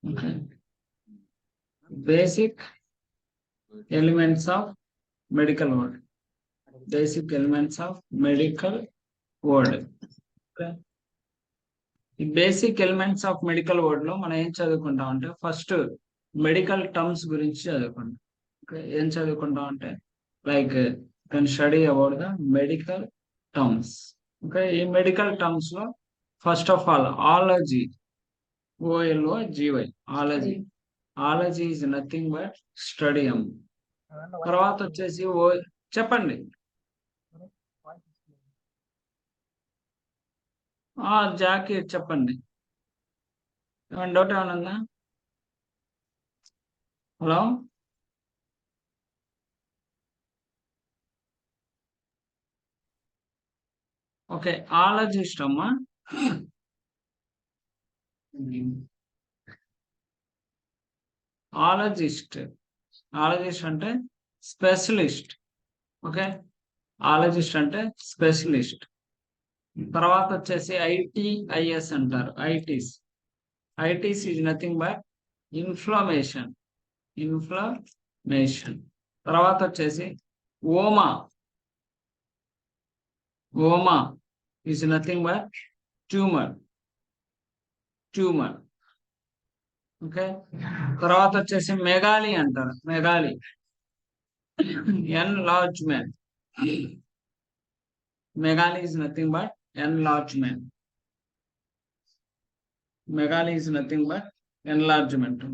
Okay. Basic elements of medical word. Basic elements of medical word. Okay. ఈ basic elements of medical word లో మనం ఏం చదువుకుంటాం అంటే ఫస్ట్ మెడికల్ టర్మ్స్ గురించి చదువుకుంటాం. ఓకే, ఏం చదువుకుంటాం అంటే like can study about the medical terms. Okay, ఈ మెడికల్ టర్మ్స్ లో first of all ology, O L O G Y, ology. Ology is nothing but study um. తర్వాత వచ్చేసి ఓ చెప్పండి. జాకీ చెప్పండి. ఏమైనా డౌట్ ఏమైనా ఉందా? హలో. ఓకే, ఆలజిస్ట్ అమ్మా. ఆలజిస్ట్, ఆలజిస్ట్ అంటే స్పెషలిస్ట్. ఓకే, ఆలజిస్ట్ అంటే స్పెషలిస్ట్. తర్వాత వచ్చేసి ఐటిఐఎస్ అంటారు, itis. Itis is nothing but inflammation, inflammation. తర్వాత వచ్చేసి oma, oma is nothing but tumour, tumour. Okay, తర్వాత వచ్చేసి మెగాలి అంటారు, megaly, enlargement. Megaly is nothing but enlargement. Megaly is nothing but enlargement.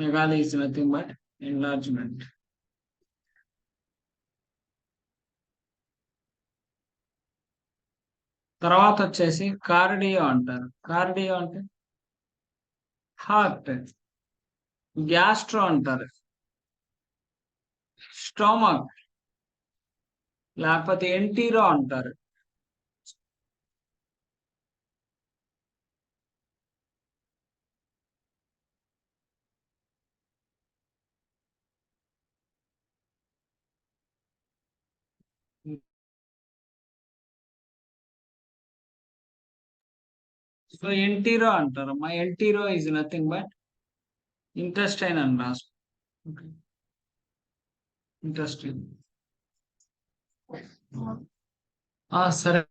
Megaly is nothing but enlargement. తర్వాత వచ్చేసి cardio అంటారు. Cardio అంటే heart. Gastro అంటారు, స్టోమక్, లేకపోతే entero అంటారు. సో ఎంటీరో అంటారు. మా entero is nothing but intestine అని రాసు. ఇంటెస్టైన్. సరే.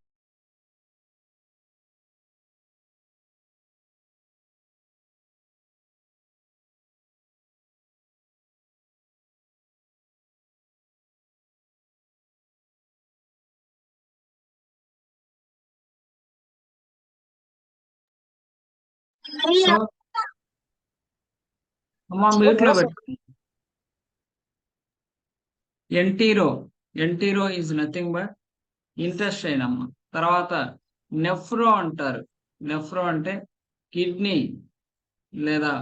సో అమ్మ మ్యూట్ లో పెట్టు. Entero, entero is nothing but intestine అమ్మ. తర్వాత నెఫ్రో అంటారు. నెఫ్రో అంటే కిడ్నీ, లేదా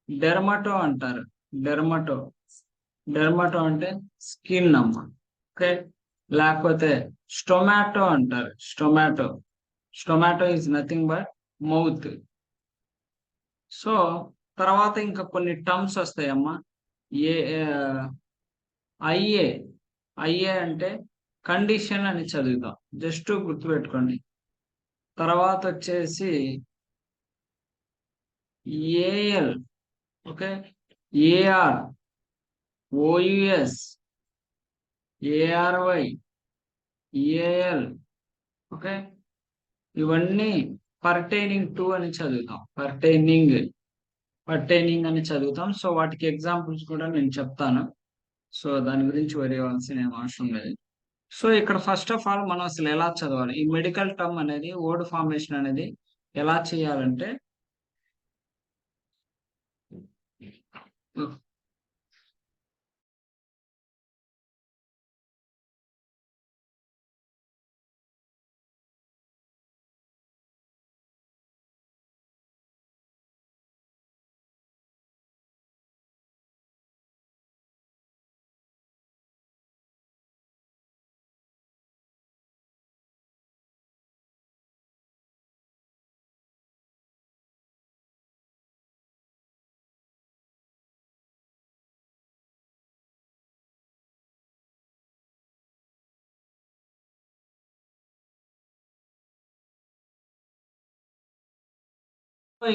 డెర్మటో అంటారు. డెర్మటో, డెర్మటో అంటే స్కిన్ అమ్మ. ఓకే, లేకపోతే స్టొమాటో అంటారు. Stomato, stomato is nothing but mouth. So తర్వాత ఇంకా కొన్ని టర్మ్స్ వస్తాయమ్మా. ఏ ఐఏ, ఐఏ అంటే కండిషన్ అని చదువుతాం, జస్ట్ గుర్తుపెట్టుకోండి. తర్వాత వచ్చేసి AL, okay, AR, OUS, ARY, AL. Okay, ఇవన్నీ పర్టైనింగ్ టు అని చదువుతాం, పర్టైనింగ్, పర్టైనింగ్ అని చదువుతాం. సో వాటికి ఎగ్జాంపుల్స్ కూడా నేను చెప్తాను. సో దాని గురించి వరి అవ్వాల్సిన ఏం అవసరం లేదు. సో ఇక్కడ ఫస్ట్ ఆఫ్ ఆల్ మనం అసలు ఎలా చదవాలి, ఈ మెడికల్ టర్మ్ అనేది, వర్డ్ ఫార్మేషన్ అనేది ఎలా చేయాలంటే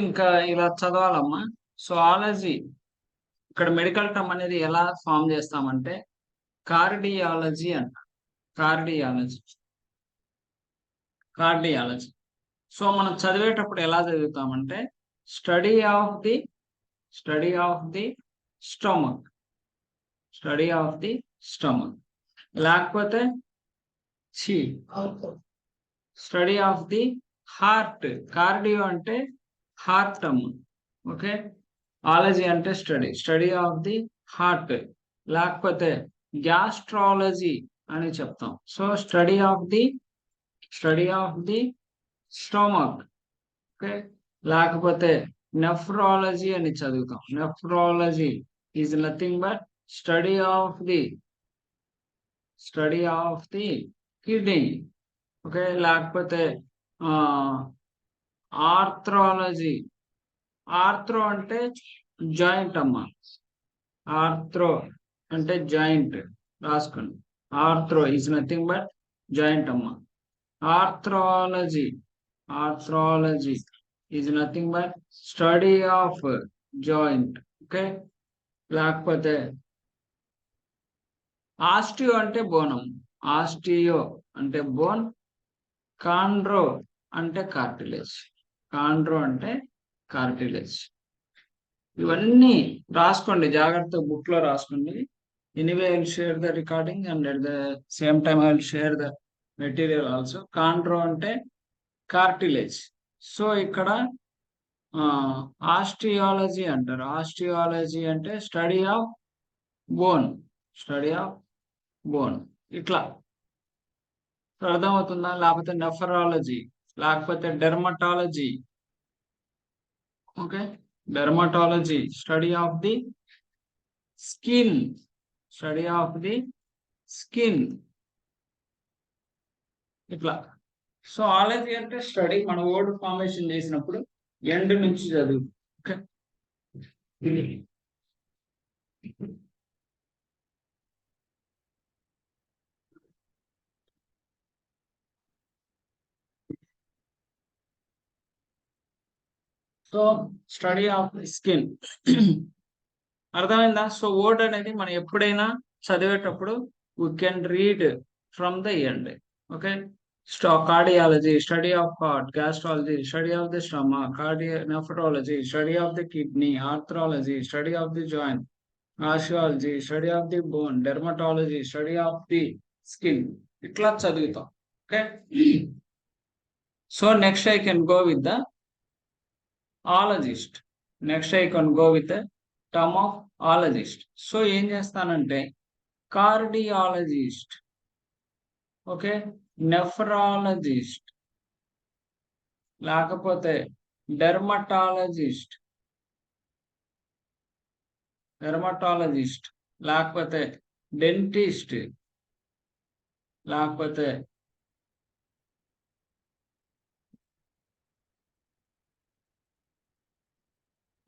ఇంకా ఇలా చదవాలమ్మా. సో ఆలజీ ఇక్కడ మెడికల్ టర్మ్ అనేది ఎలా ఫామ్ చేస్తామంటే కార్డియాలజీ అంట. కార్డియాలజీ కార్డియాలజీ సో మనం చదివేటప్పుడు ఎలా చదువుతామంటే study of the study of the stomach study of the stomach లేకపోతే study of the heart. Cardio అంటే హార్ట్ అమ్మ. ఓకే, ఆలజీ అంటే స్టడీ ఆఫ్ ది హార్ట్ లేకపోతే గ్యాస్ట్రాలజీ అని చెప్తాం. So study of the stomach. Okay, లేకపోతే నెఫ్రాలజీ అని చదువుతాం. Nephrology is nothing but study of the kidney. Okay, లేకపోతే ఆర్థ్రాలజీ. ఆర్థ్రో అంటే జాయింట్ అమ్మ. ఆర్థ్రో అంటే జాయింట్ రాసుకోండి. Arthro is nothing but joint అమ్మ. ఆర్థ్రాలజీ is nothing but study of joint. Okay, లేకపోతే ఆస్టియో అంటే బోనం. ఆస్టియో అంటే బోన్. కాండ్రో అంటే కార్టిలేజ్. ఇవన్నీ రాసుకోండి జాగ్రత్తగా, బుక్ లో రాసుకోండి. Anyway I will share the recording and at the same time I will share the material also. Chondro అంటే కార్టిలేజ్. సో ఇక్కడ ఆస్టియాలజీ అంటారు. ఆస్టియాలజీ అంటే స్టడీ ఆఫ్ బోన్. ఇట్లా అర్థమవుతుందా? లేకపోతే నెఫరాలజీ, లేకపోతే dermatology. Okay, dermatology study of the skin. ఇట్లా. So ology అంటే స్టడీ. మన వర్డ్ ఫార్మేషన్ చేసినప్పుడు ఎండ్ నుంచి చదువు. Okay, so study of skin. అర్థమైందా? సో వర్డ్ అనేది మనం ఎప్పుడైనా చదివేటప్పుడు we can read from the end. Okay, cardiology study of heart. Gastrology study of the stomach. Nephrology study of the kidney. Arthrology study of the joint. Astrology study of the bone. Dermatology study of the skin. ఇట్లా చదువుతాం. Okay, so next I can go with the ologist. Term of ologist. So ఏం చేస్తానంటే cardiologist, okay, nephrologist, లేకపోతే dermatologist, లేకపోతే dentist, లేకపోతే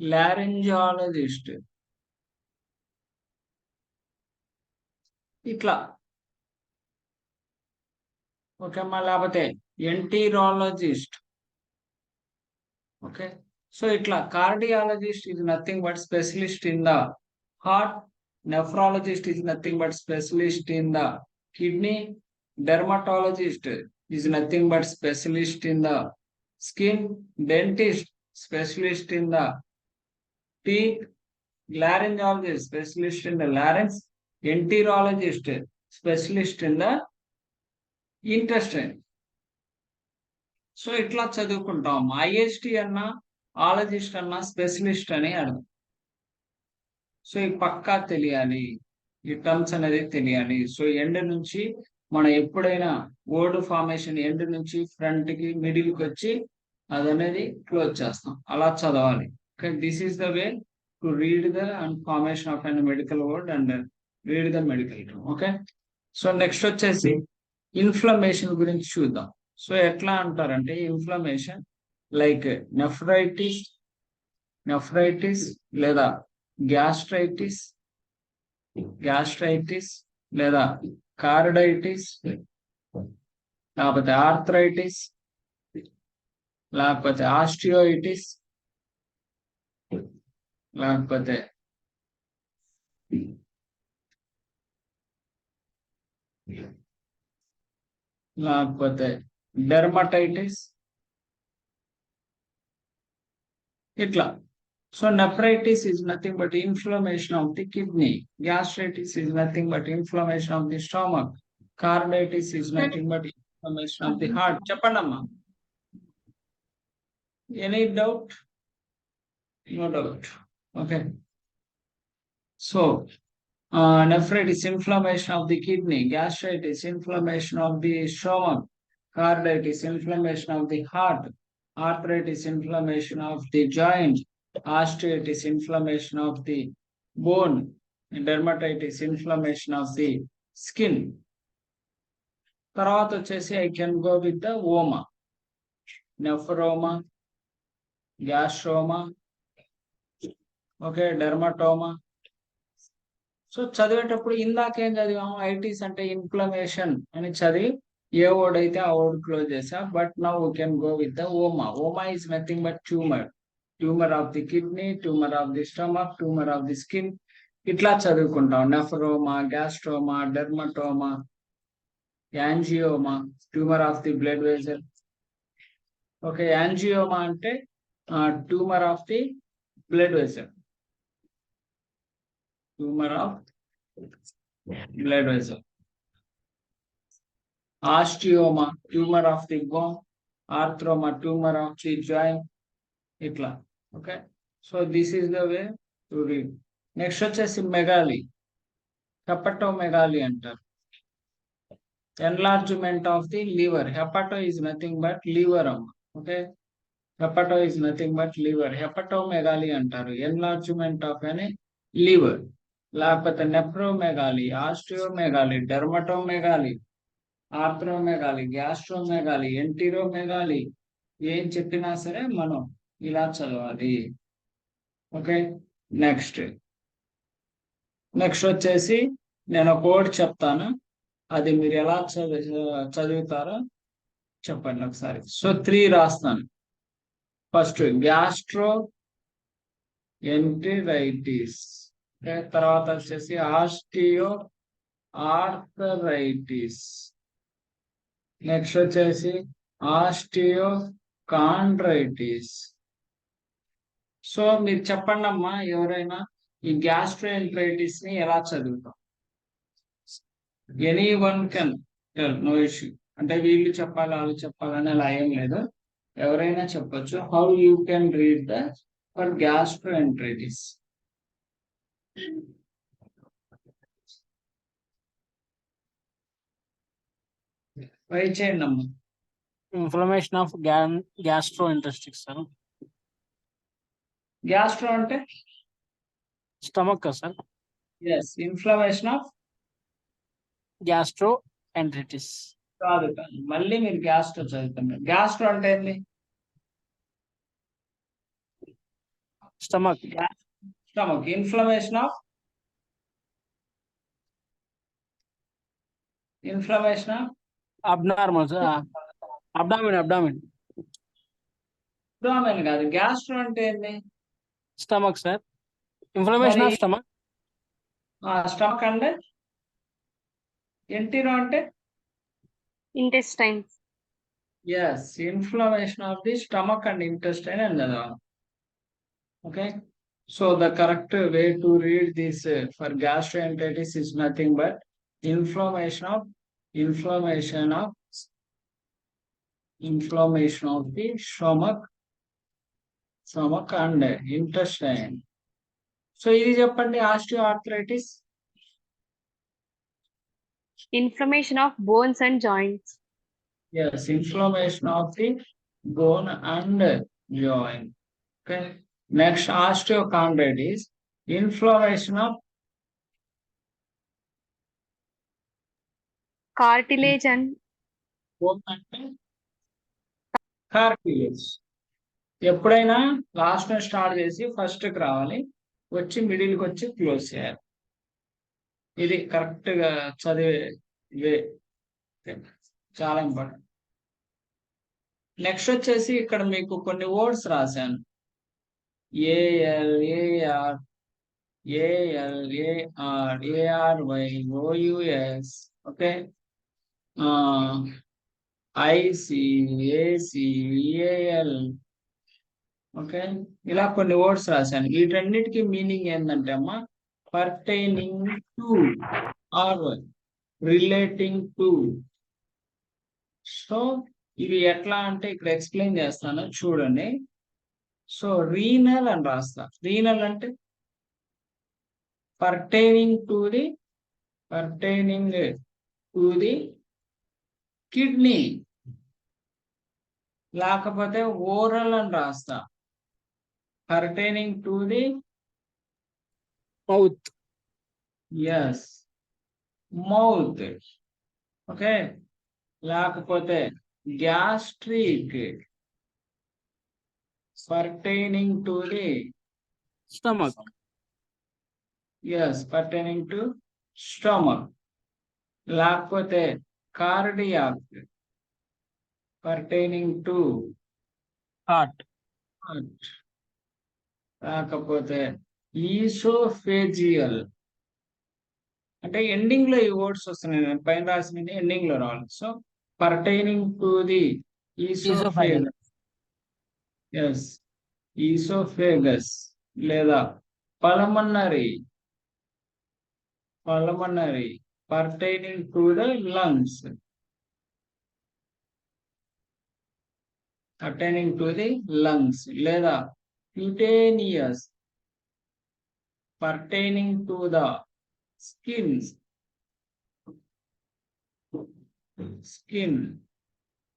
laryngologist. ఇట్లా. Okay అమ్మా, లేకపోతే ఎంటీరాలజిస్ట్. ఓకే, సో ఇట్లా cardiologist is nothing but specialist in the heart. Nephrologist is nothing but specialist in the kidney. Dermatologist is nothing but specialist in the skin. Dentist specialist in the teeth. Laryngologist specialist in the larynx. Enterologist specialist in the intestine. So ఇట్లా చదువుకుంటాం. IST అన్నా ఆలజిస్ట్ అన్నా specialist అని అర్థం. So ఈ పక్కా తెలియాలి, ఈ terms అనేది తెలియాలి. సో ఎండ్ నుంచి మనం ఎప్పుడైనా వర్డ్ ఫార్మేషన్ ఎండ్ నుంచి ఫ్రంట్ కి మిడిల్ కి వచ్చి అదనేది క్లోజ్ చేస్తాం. అలా చదవాలి. Okay, this is the way to read the formation of a medical word and read the medical term. Okay, so next వచ్చేసి ఇన్ఫ్లమేషన్ గురించి చూద్దాం. సో ఎట్లా అంటారంటే ఇన్ఫ్లమేషన్ లైక్ నెఫ్రైటిస్ లేదా గ్యాస్ట్రైటిస్ లేదా కార్డైటిస్, లేకపోతే ఆర్థరైటిస్, లేకపోతే ఆస్టియోయిటిస్, లేకపోతే డెర్మటైటిస్ ఇట్లా. So nephritis is nothing but inflammation of the kidney. Gastritis is nothing but inflammation of the stomach. Carditis is nothing but inflammation of the heart. చెప్పండమ్మా. Any doubt? No doubt. Okay. So nephritis, inflammation of the kidney. Gastritis, inflammation of the stomach. Carditis, inflammation of the heart. Arthritis, inflammation of the joint. Osteitis, inflammation of the bone. Dermatitis, inflammation of the skin. తర్వాత వచ్చేసి I can go with the oma. Nephroma, gastroma, okay, dermatoma. So చదివేటప్పుడు ఇందాకేం చదివాము, ఐటిస్ అంటే inflammation అని చదివి ఏ word అయితే ఆ word close చేసా. But now we can go with the oma. Oma is nothing but tumour of the kidney, tumour of the stomach, tumour of the skin. ఇట్లా చదువుకుంటాం. Nephroma, gastroma, dermatoma, angioma, tumour of the blood vessel. Okay, angioma అంటే tumour of the blood vessel. Tumor of blood vessel. Osteoma, tumor of the bone. Arthroma, tumor of the joint. Itla. Okay. So this is the way to read. Next వచ్చేసి megaly. Hepatomegaly అంటారు. Enlargement of the liver. Hepato is nothing but liver. Okay. Hepato is nothing but liver. Hepatomegaly అంటారు. Enlargement of any liver. లేకపోతే నెఫ్రోమెగాలి, ఆస్టియోమెగాలి, డెర్మటోమెగాలి, ఆర్థ్రోమెగాలి, గ్యాస్ట్రోమెగాలి, ఎంటీరోమెగాలి, ఏం చెప్పినా సరే మనం ఇలా చదవాలి. ఓకే, నెక్స్ట్ వచ్చేసి నేను ఒక కోడ్ చెప్తాను, అది మీరు ఎలా చదువుతారో చెప్పండి ఒకసారి. సో 3 రాస్తాను. ఫస్ట్ గ్యాస్ట్రో ఎంటరైటిస్, తర్వాత వచ్చేసి ఆస్టియో ఆర్థరైటిస్, నెక్స్ట్ వచ్చేసి ఆస్టియో కాండ్రైటిస్. సో మీరు చెప్పండి అమ్మా, ఎవరైనా ఈ గ్యాస్ట్రోఎంటరైటిస్ ని ఎలా చదువుతాం? Anyone can tell, no issue. అంటే వీళ్ళు చెప్పాలి వాళ్ళు చెప్పాలని అలా ఏం లేదు, ఎవరైనా చెప్పొచ్చు. How you can read the for gastroenteritis? Try చేయండి అమ్మా. Inflammation of gastrointestines sir. Gastro అంటే stomach sir. Yes, inflammation of gastroenteritis కాదు, మళ్ళీ మీరు గ్యాస్ట్రో చదువుతున్నారు. గ్యాస్ట్రో అంటే ఏంటి? Stomach. Stomach. Inflammation of abnormal sir. Abdomen కాదు. గ్యాస్ట్రో అంటే ఏంటి? Stomach sir. Inflammation of stomach. Stomach అంటే ఎంటీరో అంటే intestine. yes, inflammation of the stomach and intestine and okay. So the correct way to read this for gastroenteritis is nothing but inflammation of the stomach and intestine. So ఇది చెప్పండి, osteoarthritis. Inflammation of bones and joints. Yes, inflammation of the bone and joint. Okay. Next, osteochondritis, inflammation of Cartilage and bone and cartilage. ఎప్పుడైనా last start చేసి first కి రావాలి, వచ్చి middle కి వచ్చి close చేయాలి. ఇది కరెక్ట్ గా చదివే వే, చాలా ఇంపార్టెంట్. నెక్స్ట్ వచ్చేసి ఇక్కడ మీకు కొన్ని వర్డ్స్ రాశాను. ALAR ARARYOUS. Okay. ICACEAL. Okay, ఇలా కొన్ని వర్డ్స్ రాశాను. వీటన్నిటికీ మీనింగ్ ఏంటంటే అమ్మా, pertaining to or relating to. So ఇవి ఎట్లా అంటే ఇక్కడ ఎక్స్ప్లెయిన్ చేస్తాను చూడండి. సో రీనల్ అని రాస్తా. రీనల్ అంటే పర్టైనింగ్ టు ది కిడ్నీ. లేకపోతే ఓరల్ అని రాస్తా. Pertaining to the mouth. Yes, mouth. Okay, లేకపోతే gastric pertaining to the stomach. Yes, pertaining to stomach. లేకపోతే cardiac pertaining to heart. Heart. లేకపోతే ఈసోఫేజియల్ అంటే ఎండింగ్ లో ఈ వర్డ్స్ వస్తున్నాయి. నేను పైన రాసిన ఎండింగ్ లో రావాలి. So pertaining to the oesophagus. Yes, oesophagus. లేదా pulmonary pertaining to the lungs. Pertaining to the lungs. లేదా cutaneous pertaining to the skin.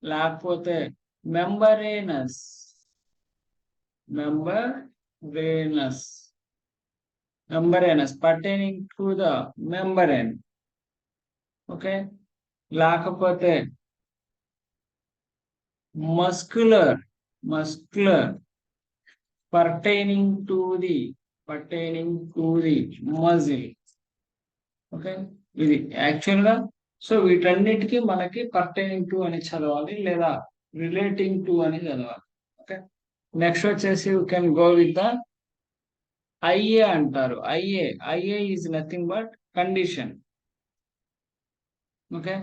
లేకపోతే membranous pertaining to the membrane. Okay, లేకపోతే muscular pertaining to the muscle. Okay, ఇది actual గా. So వీటన్నిటికీ మనకి pertaining to అని చదవాలి, లేదా రిలేటింగ్ టు అని చదవాలి. ఓకే, నెక్స్ట్ వచ్చేసి you can go with the I A అంటారు. I A is nothing but condition. Okay,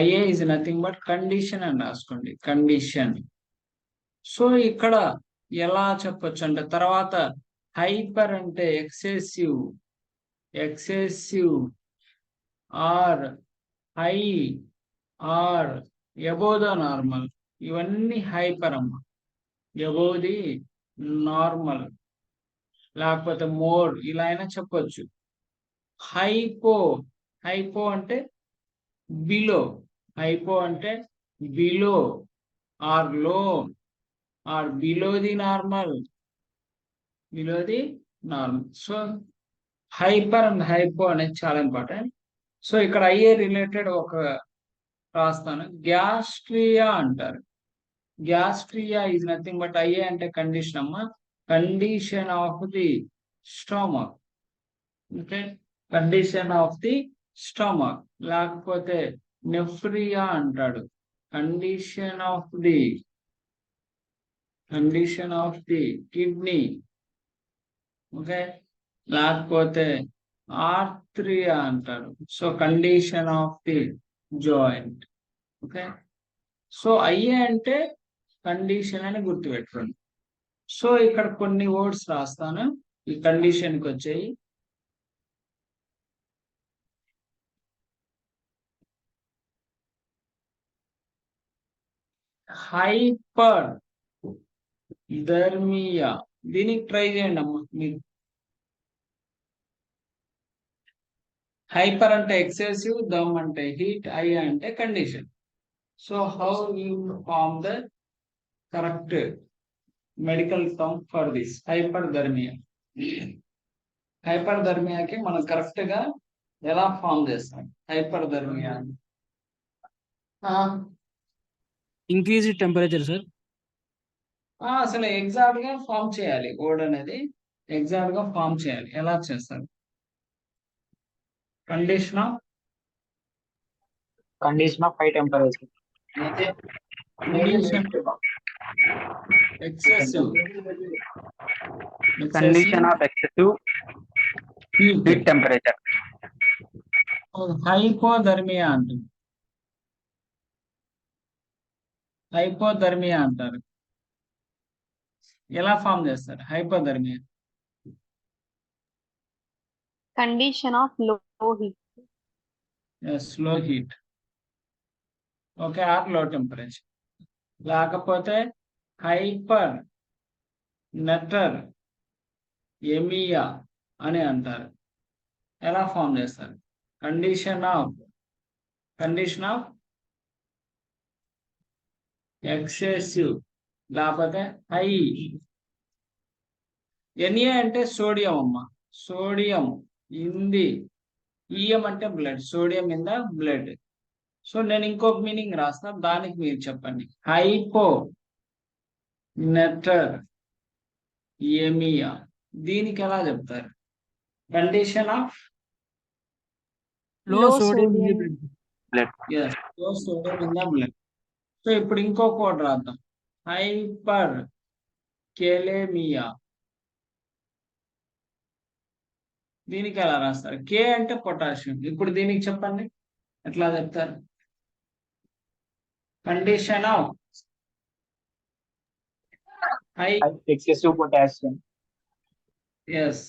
I A is nothing but condition అని రాసుకోండి, కండిషన్. సో ఇక్కడ ఎలా చెప్పొచ్చు అంటే, తర్వాత హైపర్ అంటే excessive or high or above the normal. ఇవన్నీ హైపర్ అమ్మ, అబోవ్ ది నార్మల్. లేకపోతే మోర్, ఇలా అయినా చెప్పొచ్చు. హైపో అంటే below or low or below the normal. So hyper and hypo అనేది చాలా ఇంపార్టెంట్. సో ఇక్కడ ఐఏ రిలేటెడ్ ఒక రాస్తాను. గ్యాస్ట్రియా అంటారు. Gastria is nothing but IA అంటే కండిషన్ అమ్మా, condition of the stomach. Okay, condition of the stomach. లేకపోతే nephria అంటాడు, condition of the kidney. Okay, లేకపోతే ఆర్థ్రియా అంటారు. So condition of the joint. Okay, so IA అంటే condition అని గుర్తుపెట్టుకోండి. So ఇక్కడ కొన్ని వర్డ్స్ రాస్తాను, ఈ కండిషన్ కి వచ్చాయి. హైపర్ ధర్మియా, దీనికి ట్రై చేయండి అమ్మా మీరు. హైపర్ అంటే ఎక్సెసివ్, దమ్ అంటే హీట్, ఐ అంటే condition. So how you form the correct medical term for this hyper ధర్మియాకి మనం కరెక్ట్ గా ఎలా ఫార్మ్ చేస్తాం hyperthermia? Increase temperature sir. అసలు ఎగ్జాక్ట్ గా ఫార్మ్ చేయాలి, వర్డ్ అనేది ఎగ్జాక్ట్ గా ఫార్మ్ చేయాలి. ఎలా చేస్తారు? Condition of high temperature. excessive Condition of excessive heat. heat temperature. Hypothermia అంటుంది. హైపోథర్మియా అంటారు. ఎలా ఫామ్ చేస్తారు hypothermia? Condition of low heat. Slow heat, okay, are లో టెంపరేచర్. లేకపోతే హైపర్ నెటర్ ఎమియా అని అంటారు. ఎలా ఫామ్ చేస్తారు? కండిషన్ ఆఫ్ ఎక్సెసివ్ లేకపోతే హై. ఎనియా అంటే సోడియం అమ్మ, సోడియం ఇన్ ది, ఈఎం అంటే blood, sodium in the blood. So నేను ఇంకొక మీనింగ్ రాస్తా, దానికి మీరు చెప్పండి. హైపో నెటర్ ఎమియా, దీనికి ఎలా చెప్తారు? కండిషన్ ఆఫ్ లో Low సోడియం sodium. లో sodium in the blood. So ఇప్పుడు ఇంకొక కోడ్ రాద్దాం. హైపర్ కెలేమియా, దీనికి ఎలా రాస్తారు? కే అంటే పొటాషియం. ఇప్పుడు దీనికి చెప్పండి ఎట్లా చెప్తారు? Condition of high, Excessive potassium. Yes,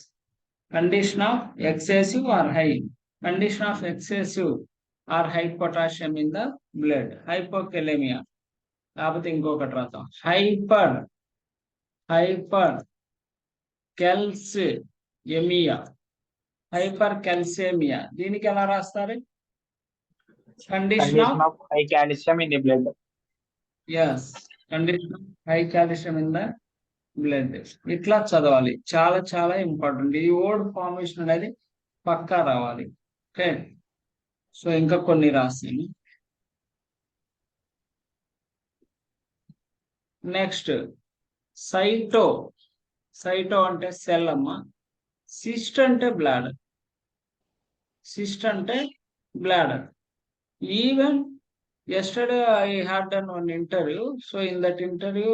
condition of excessive or high. Condition of excessive or high potassium in the blood, hypokalaemia. లేకపోతే ఇంకొకటి రాద్దాం. హైపర్ కెల్సియమియా, హైపర్ కెల్సియమియా, దీనికి ఎలా రాస్తారు? Condition Condition of high calcium in the blood. Yes, condition of high calcium in the blood. ఇట్లా చదవాలి, చాలా చాలా ఇంపార్టెంట్. ఈ వర్డ్ ఫార్మేషన్ అనేది పక్కా రావాలి. ఓకే, సో ఇంకా కొన్ని రాస్తాను. నెక్స్ట్ సైటో అంటే సెల్ అమ్మ. సిస్ట్ అంటే bladder, even yesterday I had done one interview. So in that interview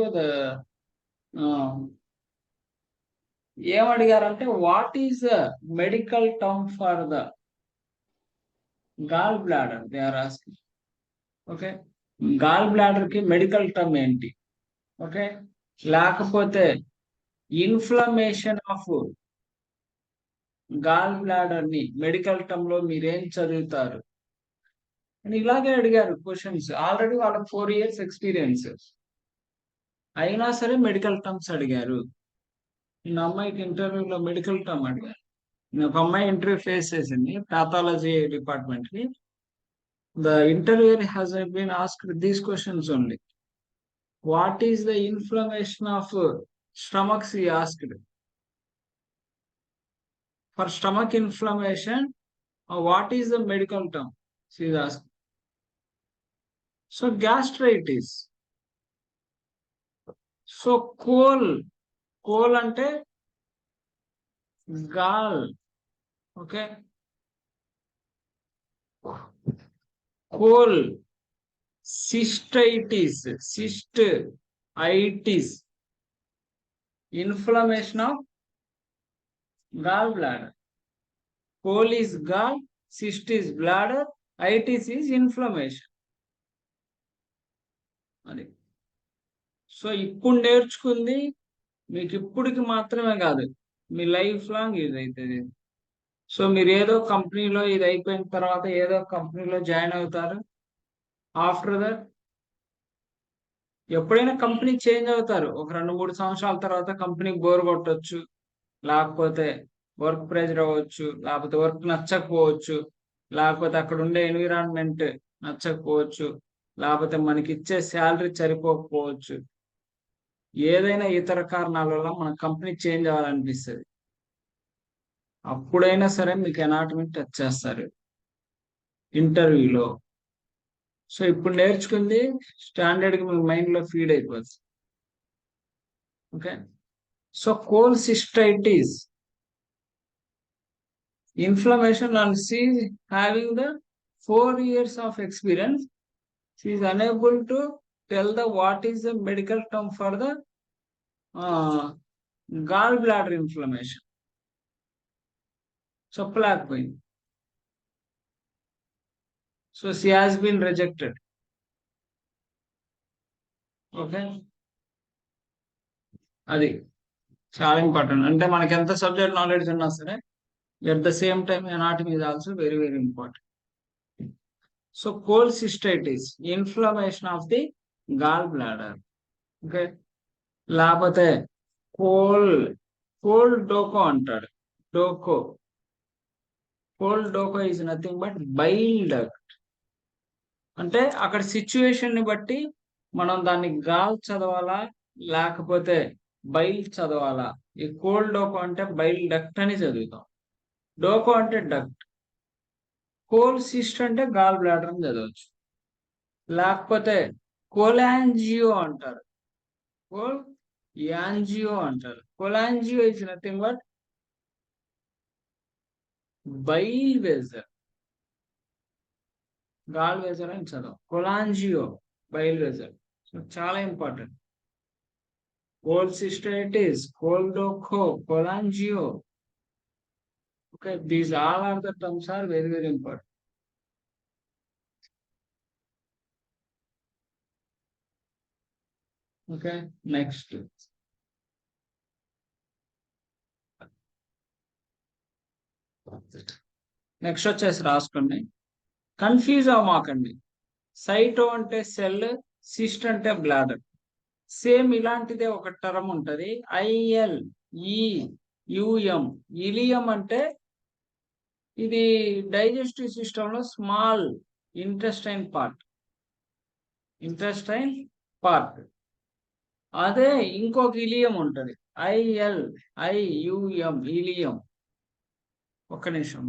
ఏమడిగారంటే what is the medical term for the gall bladder, they are asking. Okay, gall bladder కి medical term ఏంటి? Okay, లేకపోతే inflammation of gall bladder ని medical term లో మీరేం చదువుతారు అని ఇలాగే అడిగారు క్వశ్చన్స్. ఆల్రెడీ వాళ్ళకి 4 years ఎక్స్పీరియన్స్ అయినా సరే మెడికల్ టర్మ్స్ అడిగారు. నా అమ్మాయికి ఇంటర్వ్యూలో మెడికల్ టర్మ్ అడిగారు. ఒక అమ్మాయి ఇంటర్వ్యూ ఫేస్ చేసింది పాథాలజీ డిపార్ట్మెంట్ కి. The interviewer has been asked these questions only. What is the inflammation of stomachs he asked. For stomach inflammation, what is the medical term she is asked? So gastritis. So chole అంటే gall. Okay, chole. Cystitis, inflammation of gall bladder. Chole is gall, cyst is bladder, itis is inflammation. అది. So ఇప్పుడు నేర్చుకుంది మీకు ఇప్పటికి మాత్రమే కాదు, మీ life long ఇది అవుతుంది. సో మీరు ఏదో కంపెనీలో ఇది అయిపోయిన తర్వాత ఏదో కంపెనీలో జాయిన్ అవుతారు. ఆఫ్టర్ దట్ ఎప్పుడైనా కంపెనీ చేంజ్ అవుతారు. ఒక 2-3 సంవత్సరాల తర్వాత కంపెనీకి బోర్ కొట్టొచ్చు, లేకపోతే వర్క్ ప్రెజర్ అవ్వచ్చు, లేకపోతే వర్క్ నచ్చకపోవచ్చు, లేకపోతే అక్కడ ఉండే ఎన్విరాన్మెంట్ నచ్చకపోవచ్చు, లేకపోతే మనకి ఇచ్చే శాలరీ సరిపోకపోవచ్చు. ఏదైనా ఇతర కారణాల వల్ల మన కంపెనీ చేంజ్ అవ్వాలనిపిస్తుంది. అప్పుడైనా సరే మీకు ఎనాటమీ టచ్ చేస్తారు ఇంటర్వ్యూలో. సో ఇప్పుడు నేర్చుకుంది స్టాండర్డ్కి మీ మైండ్లో ఫీడ్ అయిపోతుంది. Okay, so cholecystitis inflammation, and she is having the 4 years of experience. She is unable to tell the what is the medical term for the gall bladder inflammation, చెప్పలేకపోయింది. So she has been rejected. Okay, అది చాలా important. అంటే మనకి ఎంత subject knowledge ఉన్నా సరే, at the same time anatomy is also very very important. So cholecystitis, inflammation of the gall bladder. Okay, లేకపోతే chole choledocho అంటాడు. Docho, choledocho is nothing but bile duct. అంటే అక్కడ situation ని బట్టి మనం దాన్ని గాల్ చదవాలా లేకపోతే బైల్ చదవాలా. ఈ కోల్డ్ డోకో అంటే బైల్ డక్ట్ అని చదువుతాం, డోకో అంటే డక్ట్, కోల్ సిస్ట్ అంటే గాల్ బ్లాడర్ అని చదవచ్చు. లేకపోతే కోలాంజియో అంటారు, కోల్ యాంజియో అంటారు. Cholangio is nothing but bile vessel, gall vessel అని చదవం. Cholangio bile vessel. సో చాలా important. Cholecystitis, choledocho, cholangio. Okay, these all are the terms are very very important. Okay, next వచ్చేసి రాసుకోండి, confuse అవ్వమాకండి. Cyto అంటే cell, cyst అంటే bladder. Same ఇలాంటిదే ఒక టర్మ్ ఉంటది, ఐఎల్ యుఎం. ఇలియం అంటే ఇది డైజెస్టివ్ సిస్టమ్ లో small intestine part, intestine part. అదే ఇంకొక ఇలియం ఉంటది, ఐయుఎం, ఇలియం. ఒక్క నిమిషం.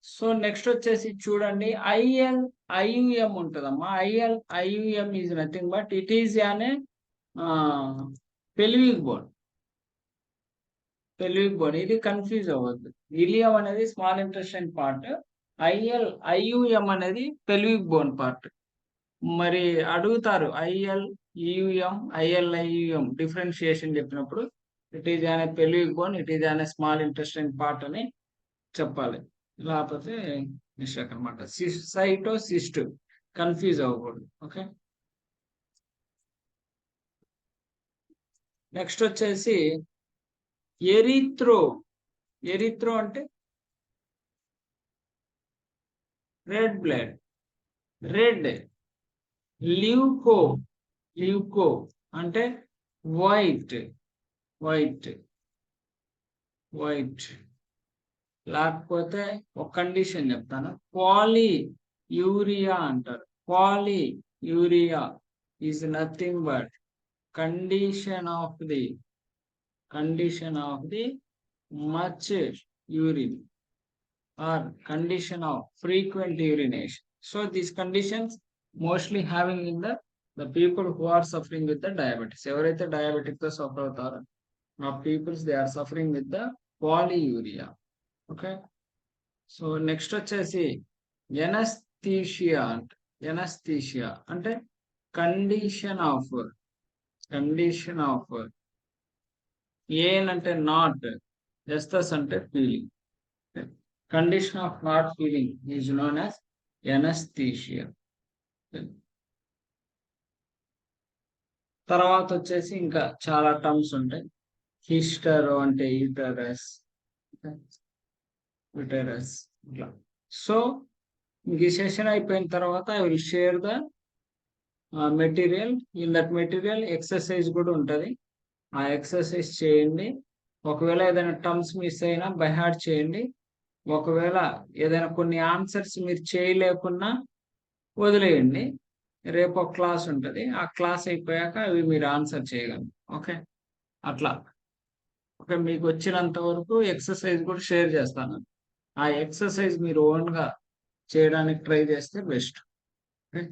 సో నెక్స్ట్ వచ్చేసి చూడండి, ఐయుఎం ఉంటదమ్మా. I U M is nothing but it is అనే పెల్విక్ బోన్. ఇది కన్ఫ్యూజ్ అవ్వద్దు. ఇలియం అనేది స్మాల్ ఇంటెస్టైన్ పార్ట్, ఐయుఎం అనేది పెల్విక్ బోన్ పార్ట్. మరి అడుగుతారు ఐఎల్ఐయుఎం డిఫరెన్షియేషన్ చెప్పినప్పుడు ఇట్ ఈజ్ అనే పెల్విక్ బోన్, ఇట్ ఈజ్ అనే స్మాల్ ఇంటెస్టైన్ పార్ట్ అని చెప్పాలి. లేకపోతే మిస్టేక్ అనమాట. సైటో సిస్ట్ కన్ఫ్యూజ్ అవ్వకూడదు. ఓకే, నెక్స్ట్ వచ్చేసి ఎరిత్రో అంటే రెడ్ బ్లడ్, ల్యూకో అంటే వైట్. లేకపోతే ఒక కండిషన్ చెప్తాను, పాలియూరియా అంటారు. Polyuria is nothing but condition of the much urine or condition of frequent urination. So these conditions mostly having in the people who are suffering with the diabetes. ఎవరైతే diabetic తో suffer అవుతారో ఆ peoples they are suffering with the polyuria. Okay, so next వచ్చేసి anaesthesia అంటే condition of an అంటే not, aesthes అంటే feeling. Condition of not feeling is known as anaesthesia. తర్వాత వచ్చేసి ఇంకా చాలా టర్మ్స్ ఉంటాయి. హిస్టరో అంటే యూటరస్ ఇట్లా. సో ఈ సెషన్ అయిపోయిన తర్వాత I will share the material. In that material exercise కూడా ఉంటుంది. ఆ ఎక్సర్సైజ్ చేయండి. ఒకవేళ ఏదైనా టర్మ్స్ మిస్ అయినా బై హార్ట్ చేయండి. ఒకవేళ ఏదైనా కొన్ని ఆన్సర్స్ మీరు చేయలేకున్నా వదిలేయండి. రేపు ఒక క్లాస్ ఉంటుంది, ఆ క్లాస్ అయిపోయాక అవి మీరు ఆన్సర్ చేయగలరు. ఓకే, అట్లా. ఓకే, మీకు వచ్చినంత వరకు ఎక్సర్సైజ్ కూడా షేర్ చేస్తాను. ఆ ఎక్సర్సైజ్ మీరు ఓన్గా చేయడానికి ట్రై చేస్తే బెస్ట్. ఓకే,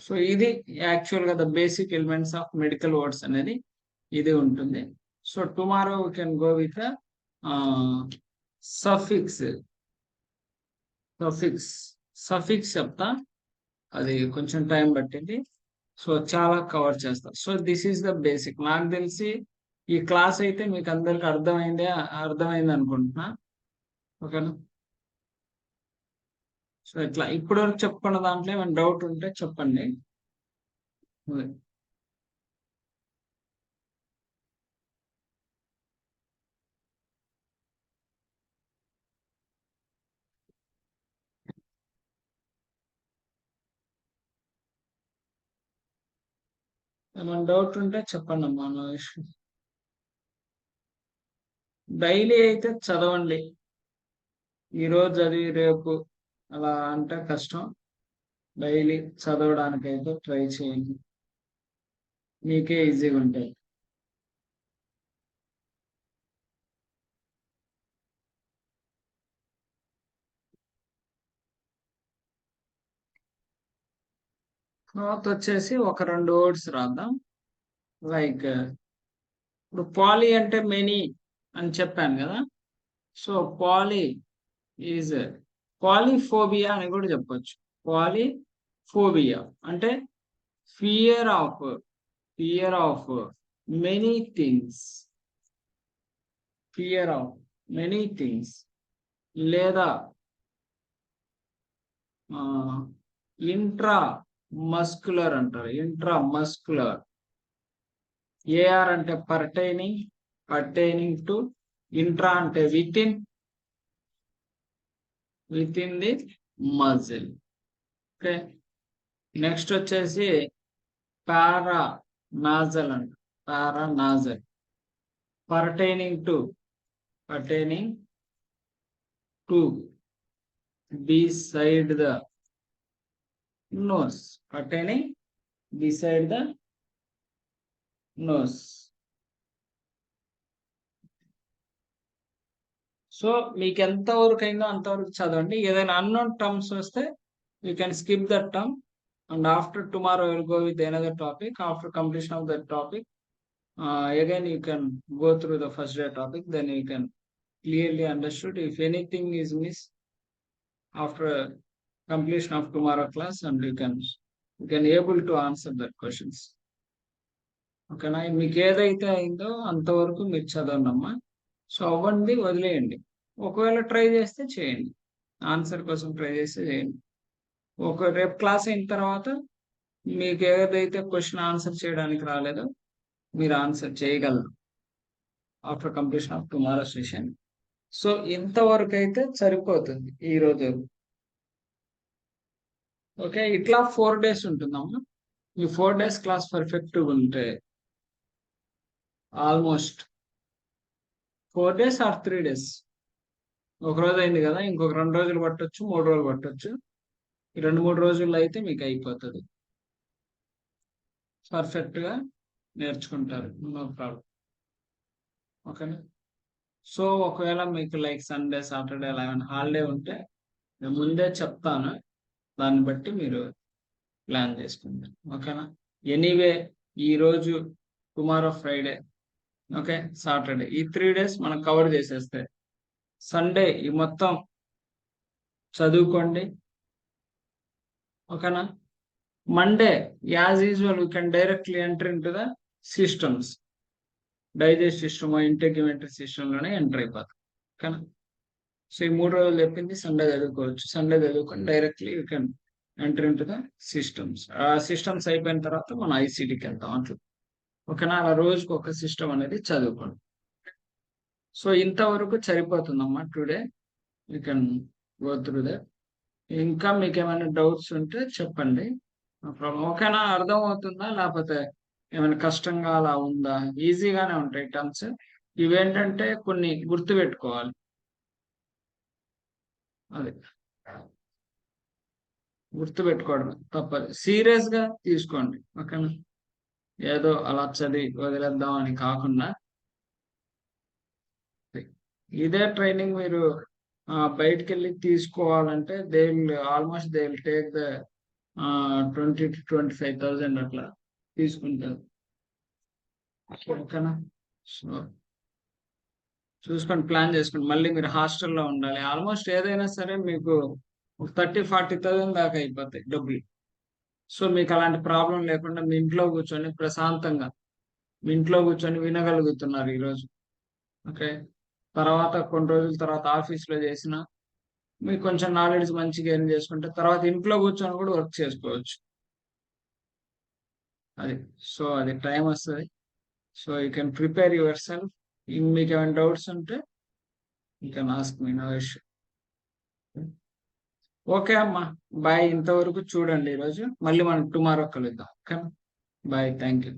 సో ఇది యాక్చువల్గా the basic elements of medical words అనేది ఇది ఉంటుంది. So tomorrow we can go with suffix చెప్తా, అది కొంచెం టైం పట్టింది. సో చాలా కవర్ చేస్తా. So this is the basic. నాకు తెలిసి ఈ క్లాస్ అయితే మీకు అందరికి అర్థమైంది అనుకుంటున్నా. ఓకేనా? సో ఇట్లా ఇప్పటివరకు చెప్పుకున్న దాంట్లో ఏమైనా డౌట్ ఉంటే చెప్పండి. ఏమైనా డౌట్ ఉంటే చెప్పండి అమ్మా. No issue. డైలీ అయితే చదవండి. ఈరోజు చదివి రేపు అలా అంటే కష్టం. డైలీ చదవడానికి అయితే ట్రై చేయండి, మీకే ఈజీగా ఉంటాయి. తర్వాత వచ్చేసి ఒక 2 వర్డ్స్ రాద్దాం. లైక్ ఇప్పుడు పాలీ అంటే మెనీ అని చెప్పాను కదా. సో ఈజ్ పాలిఫోబియా అని కూడా చెప్పొచ్చు. పాలిఫోబియా అంటే ఫియర్ ఆఫ్ మెనీ థింగ్స్, లేదా ఇంట్రా మస్కులర్ అంటారు. ఏఆర్ అంటే పర్టైనింగ్ టు, ఇంట్రా అంటే within the muscle. Okay, next వచ్చేసి paranasal pertaining to beside the nose, pertaining beside the nose. సో మీకు ఎంతవరకు అయిందో అంతవరకు చదవండి. ఏదైనా అన్నోన్ టర్మ్స్ వస్తే you can skip that term. and after tomorrow we'll go with another topic. After completion of that topic, again you can go through the first day topic, then you can clearly understood if anything is missed after completion of tomorrow class, and you can able to answer that questions. ఓకేనా? మీకు ఏదైతే అయిందో అంతవరకు మీరు చదవండమ్మా. So అవ్వండి, వదిలేయండి. ఒకవేళ try చేస్తే చేయండి, ఆన్సర్ కోసం ట్రై చేస్తే చేయండి. రేపు క్లాస్ అయిన తర్వాత మీకు ఏదైతే క్వశ్చన్ ఆన్సర్ చేయడానికి రాలేదో మీరు ఆన్సర్ చేయగలరు after completion of tomorrow session. So ఇంతవరకు అయితే సరిపోతుంది ఈ రోజు. ఓకే, ఇట్లా 4 days ఉంటుందమ్మా. ఈ 4 days క్లాస్ పర్ఫెక్ట్గా ఉంటే ఆల్మోస్ట్ 4 days ఆర్ 3 days, ఒక రోజు అయింది కదా, ఇంకొక 2 రోజులు పట్టొచ్చు, 3 రోజులు పట్టొచ్చు. ఈ 2-3 రోజుల్లో అయితే మీకు అయిపోతుంది, పర్ఫెక్ట్గా నేర్చుకుంటారు, నో ప్రాబ్లం. ఓకేనా? సో ఒకవేళ మీకు లైక్ సండే, సాటర్డే అలా ఏమైనా హాలిడే ఉంటే నేను ముందే చెప్తాను, దాన్ని బట్టి మీరు ప్లాన్ చేసుకుంటారు. ఓకేనా? ఎనీవే ఈరోజు, టుమారో ఫ్రైడే, ఓకే, సాటర్డే, ఈ 3 days మనం కవర్ చేసేస్తే సండే ఈ మొత్తం చదువుకోండి. ఓకేనా? Monday as usual you can directly enter into the systems, digest system, integumentary సిస్టంలోనే ఎంటర్ అయిపోతాం. ఓకేనా? సో ఈ 3 రోజులు చెప్పింది సండే చదువుకోవచ్చు. సండే చదువుకొని directly you can enter into the systems. ఆ సిస్టమ్స్ అయిపోయిన తర్వాత మనం ఐసీటీకి వెళ్తాం అట్లా. ఓకేనా? అలా రోజుకి ఒక సిస్టమ్ అనేది చదువుకోండి. సో ఇంతవరకు సరిపోతుందమ్మా today, you can go through that. ఇంకా మీకు ఏమైనా డౌట్స్ ఉంటే చెప్పండి, నో ప్రాబ్లం. ఓకేనా? అర్థం అవుతుందా, లేకపోతే ఏమైనా కష్టంగా అలా ఉందా? ఈజీగానే ఉంటాయి టర్మ్స్. ఇవేంటంటే కొన్ని గుర్తు పెట్టుకోవాలి, అది గుర్తు పెట్టుకోవడం తప్పదు, సీరియస్ గా తీసుకోండి. ఓకేనా? ఏదో అలా చదివి వదిలేద్దాం అని కాకుండా, ఇదే ట్రైనింగ్ మీరు బయటికి వెళ్ళి తీసుకోవాలంటే they will almost they will take the 20,000 to 25,000 అట్లా తీసుకుంటారు. ఓకేనా? సో చూసుకొని ప్లాన్ చేసుకోండి. మళ్ళీ మీరు హాస్టల్లో ఉండాలి, ఆల్మోస్ట్ ఏదైనా సరే మీకు 30,000-40,000 దాకా అయిపోతాయి డబ్బులు. సో మీకు అలాంటి ప్రాబ్లం లేకుండా మీ ఇంట్లో కూర్చొని ప్రశాంతంగా మీ ఇంట్లో కూర్చొని వినగలుగుతున్నారు ఈరోజు. ఓకే, తర్వాత కొన్ని రోజుల తర్వాత ఆఫీస్లో చేసిన మీకు కొంచెం నాలెడ్జ్ మంచిగా గెయిన్ చేసుకుంటే తర్వాత ఇంట్లో కూర్చొని కూడా వర్క్ చేసుకోవచ్చు. అది సో అది టైం వస్తుంది. So you can prepare yourself. మీకు ఏమైనా డౌట్స్ ఉంటే you can ask me, no issue. Okay అమ్మా, బాయ్. ఇంతవరకు చూడండి ఈరోజు, మళ్ళీ మనం టుమారో కలుద్దాం. Okay, bye, thank you.